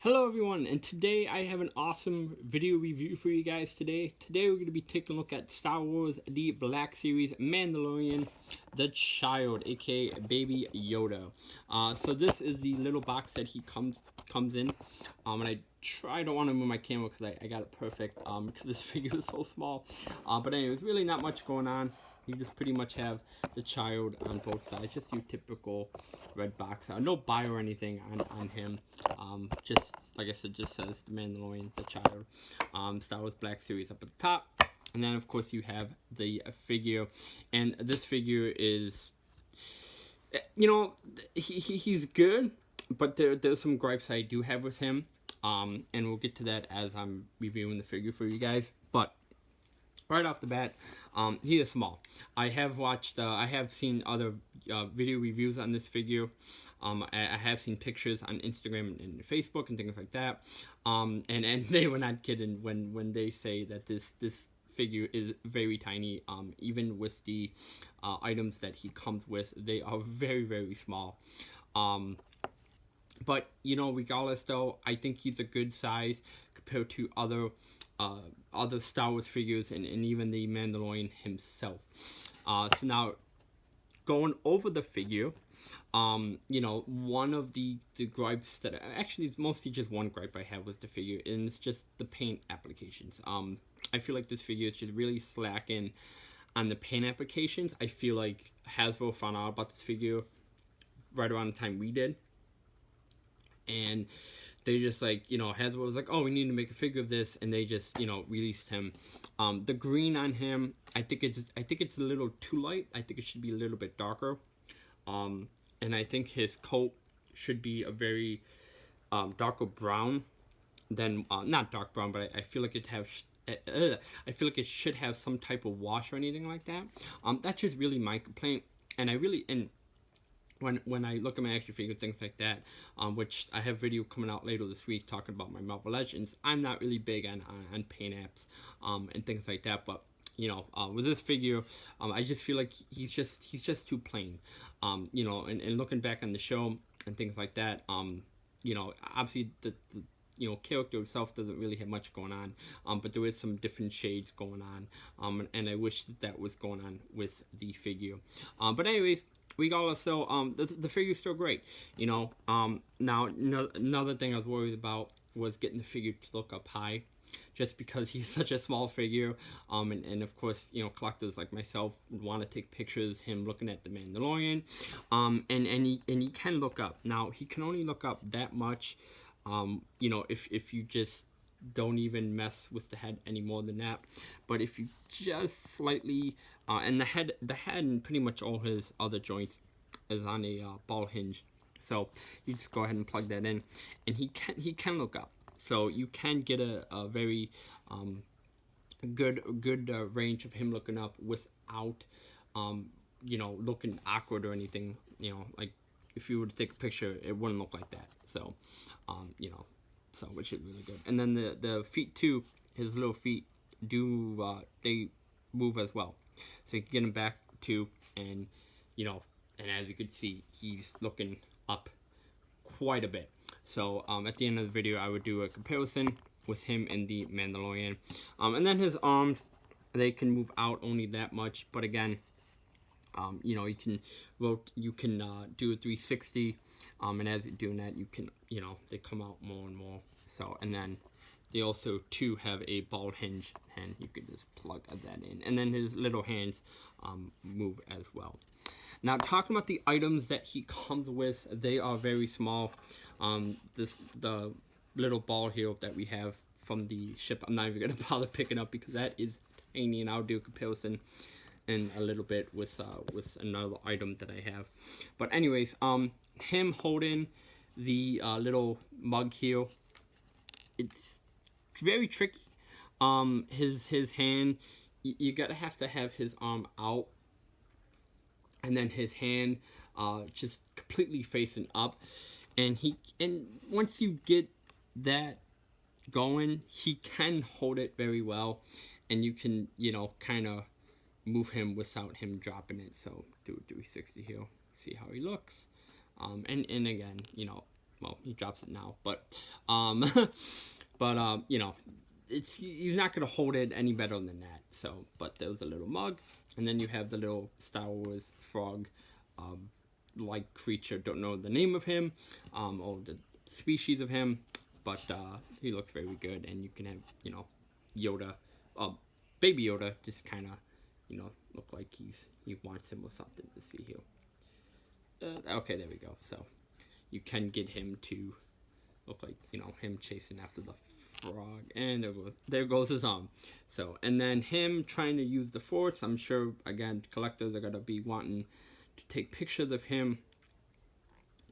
Hello everyone, and today I have an awesome video review for you guys today. Today we're going to be taking a look at Star Wars The Black Series Mandalorian, the child, aka Baby Yoda. So this is the little box that he comes in, and I don't want to move my camera because I got it perfect, because this figure is so small. But anyways, really not much going on. You just pretty much have the child on both sides, just your typical red box. No buy or anything on him. Just like I said, just says the Mandalorian, the child. Star Wars Black Series up at the top, and then of course you have the figure, and this figure is, he's good, but there's some gripes I do have with him. And we'll get to that as I'm reviewing the figure for you guys, but. Right off the bat, he is small. I have seen other video reviews on this figure. I have seen pictures on Instagram and Facebook and things like that. And they were not kidding when they say that this figure is very tiny. Even with the items that he comes with, they are very, very small. But regardless though, I think he's a good size compared to other Star Wars figures and even the Mandalorian himself. So now, going over the figure, one of the gripes that actually it's mostly just one gripe I have with the figure, and it's just the paint applications. I feel like this figure is just really slacking on the paint applications. I feel like Hasbro found out about this figure right around the time we did, and they just Hasbro was like, oh, we need to make a figure of this, and they just released him. The green on him, I think it's a little too light. I think it should be a little bit darker, and I think his coat should be a very darker brown than not dark brown, but I feel like I feel like it should have some type of wash or anything like that. That's just really my complaint, and when I look at my action figure, things like that, which I have a video coming out later this week talking about my Marvel Legends, I'm not really big on paint apps and things like that. But with this figure, I just feel like he's just too plain. And looking back on the show and things like that, obviously the character itself doesn't really have much going on, but there is some different shades going on, and I wish that was going on with the figure. But anyways, regardless, so the figure's still great. Now another thing I was worried about was getting the figure to look up high, just because he's such a small figure. And of course, collectors like myself would want to take pictures him looking at the Mandalorian. And he can look up. Now he can only look up that much. If you just don't even mess with the head any more than that. But if you just slightly, and the head and pretty much all his other joints is on a ball hinge, so you just go ahead and plug that in, and he can look up. So you can get a very good range of him looking up without looking awkward or anything. Like if you were to take a picture, it wouldn't look like that. So so which is really good. And then the feet too, his little feet do they move as well, so you can get him back too, and and as you can see, he's looking up quite a bit. So at the end of the video, I would do a comparison with him and the Mandalorian, and then his arms, they can move out only that much, but again, you can do a 360, and as you're doing that, you can they come out more and more. So, and then they also too have a ball hinge, and you can just plug that in, and then his little hands move as well. Now, talking about the items that he comes with, they are very small. The little ball here that we have from the ship, I'm not even gonna bother picking up because that is tiny, and I'll do a comparison in a little bit with another item that I have. But anyways, him holding the little mug here, it's very tricky. His hand, you gotta have to have his arm out, and then his hand just completely facing up, and once you get that going, he can hold it very well, and you can kind of move him without him dropping it. So do a 360 here, see how he looks. And again, well, he drops it now, but you know, he's not gonna hold it any better than that. So, but there's a little mug, and then you have the little Star Wars frog, like creature. Don't know the name of him, or the species of him, but he looks very good, and you can have, you know, Yoda, baby Yoda, just kind of, you know, look like he wants him or something. To see here. Okay, there we go. So you can get him to look like, you know, him chasing after the frog, and there goes his arm. So, and then him trying to use the Force. I'm sure again collectors are gonna be wanting to take pictures of him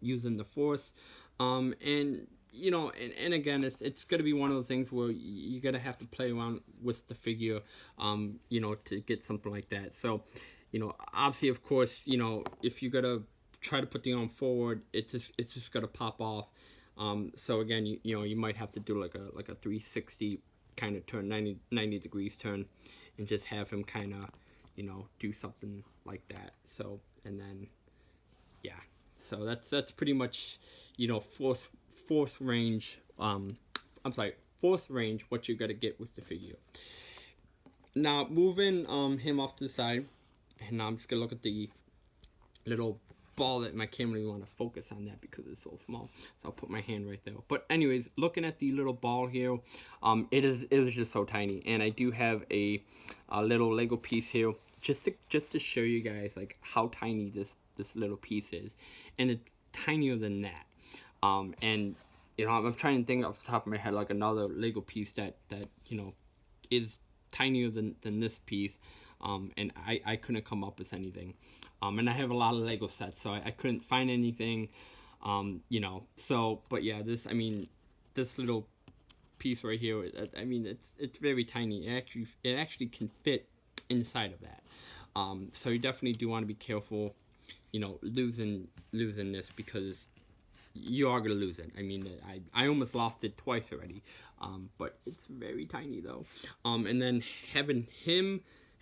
using the Force, and you know, and again, it's gonna be one of those things where you're gonna have to play around with the figure, you know, to get something like that. So, you know, obviously, of course, you know, if you're gonna try to put the arm forward, it's just gonna pop off. So again, you know, you might have to do like a 360 kind of turn, 90 degrees turn, and just have him kind of, you know, do something like that. So, and then, yeah, so that's pretty much, you know, fourth range. Fourth range. What you got to get with the figure. Now moving him off to the side, and I'm just gonna look at the little ball that my camera didn't want to focus on that because it's so small, so I'll put my hand right there. But anyways, looking at the little ball here, it is just so tiny, and I do have a little Lego piece here just to show you guys like how tiny this little piece is, and it's tinier than that. And you know, I'm trying to think off the top of my head like another Lego piece that you know is tinier than this piece. And I couldn't come up with anything. And I have a lot of Lego sets, so I couldn't find anything, you know. So, but yeah, this little piece right here, I mean, it's very tiny. It actually can fit inside of that. So you definitely do want to be careful, you know, losing this, because you are gonna lose it. I mean, I almost lost it twice already. But it's very tiny though. And then having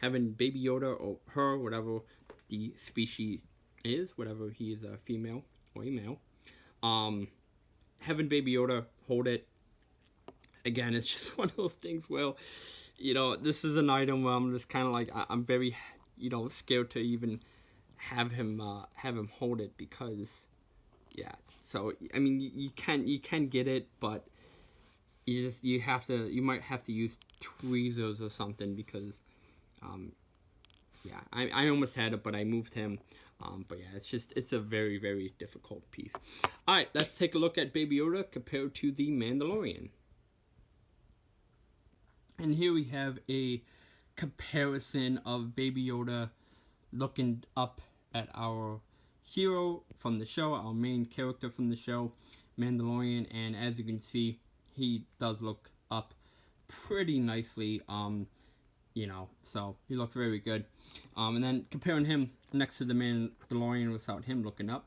Baby Yoda or her, whatever the species is, whatever he is, a female or a male, having Baby Yoda hold it, again, it's just one of those things where, you know, this is an item where I'm just kind of like, I'm very, you know, scared to even have him hold it, because, yeah. So I mean, you can get it, but you might have to use tweezers or something, because yeah, I almost had it, but I moved him. But yeah, it's a very, very difficult piece. Alright, let's take a look at Baby Yoda compared to the Mandalorian. And here we have a comparison of Baby Yoda looking up at our hero from the show, our main character from the show, Mandalorian, and as you can see, he does look up pretty nicely. You know, so he looks very good. And then comparing him next to the Mandalorian without him looking up,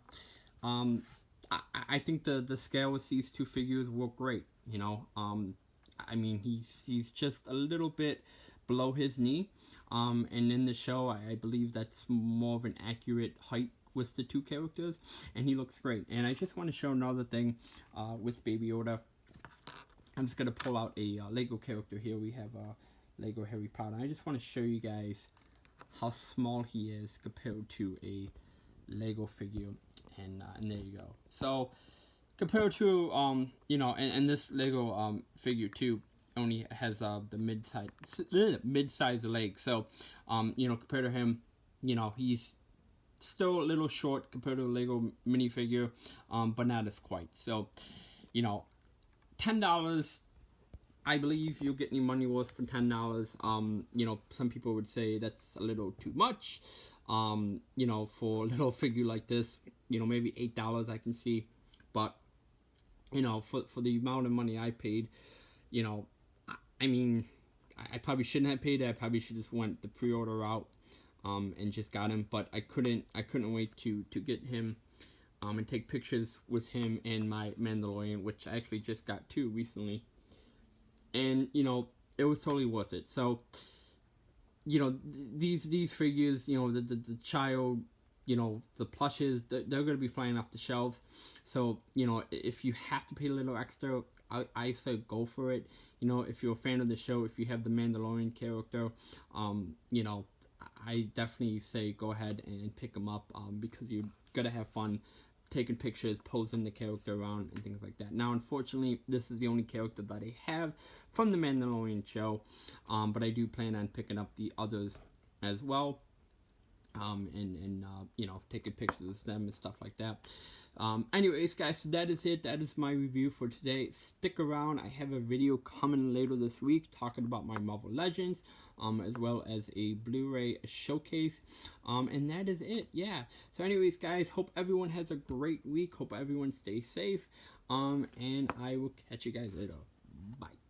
I think the scale with these two figures work great. You know, I mean, he's just a little bit below his knee, and in the show, I believe that's more of an accurate height with the two characters, and he looks great. And I just want to show another thing with Baby Yoda. I'm just gonna pull out a Lego character here. We have Lego Harry Potter. I just want to show you guys how small he is compared to a Lego figure, and there you go. So compared to you know, and this Lego figure too only has the mid-size leg. So you know, compared to him, you know, he's still a little short compared to a Lego minifigure, but not as quite. So, you know, $10. I believe you'll get any money worth for $10. You know, some people would say that's a little too much. You know, for a little figure like this, you know, maybe $8 I can see, but you know, for the amount of money I paid, you know, I mean, I probably shouldn't have paid it. I probably should just went the pre-order route, and just got him. But I couldn't wait to get him, and take pictures with him and my Mandalorian, which I actually just got too recently. And you know, it was totally worth it. So, you know, these figures, you know, the child the plushes, they're going to be flying off the shelves. So, if you have to pay a little extra, I say go for it. If you're a fan of the show, if you have the Mandalorian character, I definitely say go ahead and pick them up, because you're going to have fun taking pictures, posing the character around, and things like that. Now, unfortunately, this is the only character that I have from the Mandalorian show, but I do plan on picking up the others as well, and taking pictures of them and stuff like that. Anyways, guys, so that is it. That is my review for today. Stick around. I have a video coming later this week talking about my Marvel Legends, as well as a Blu-ray showcase. And that is it. Yeah. So anyways, guys, hope everyone has a great week. Hope everyone stays safe. And I will catch you guys later. Bye.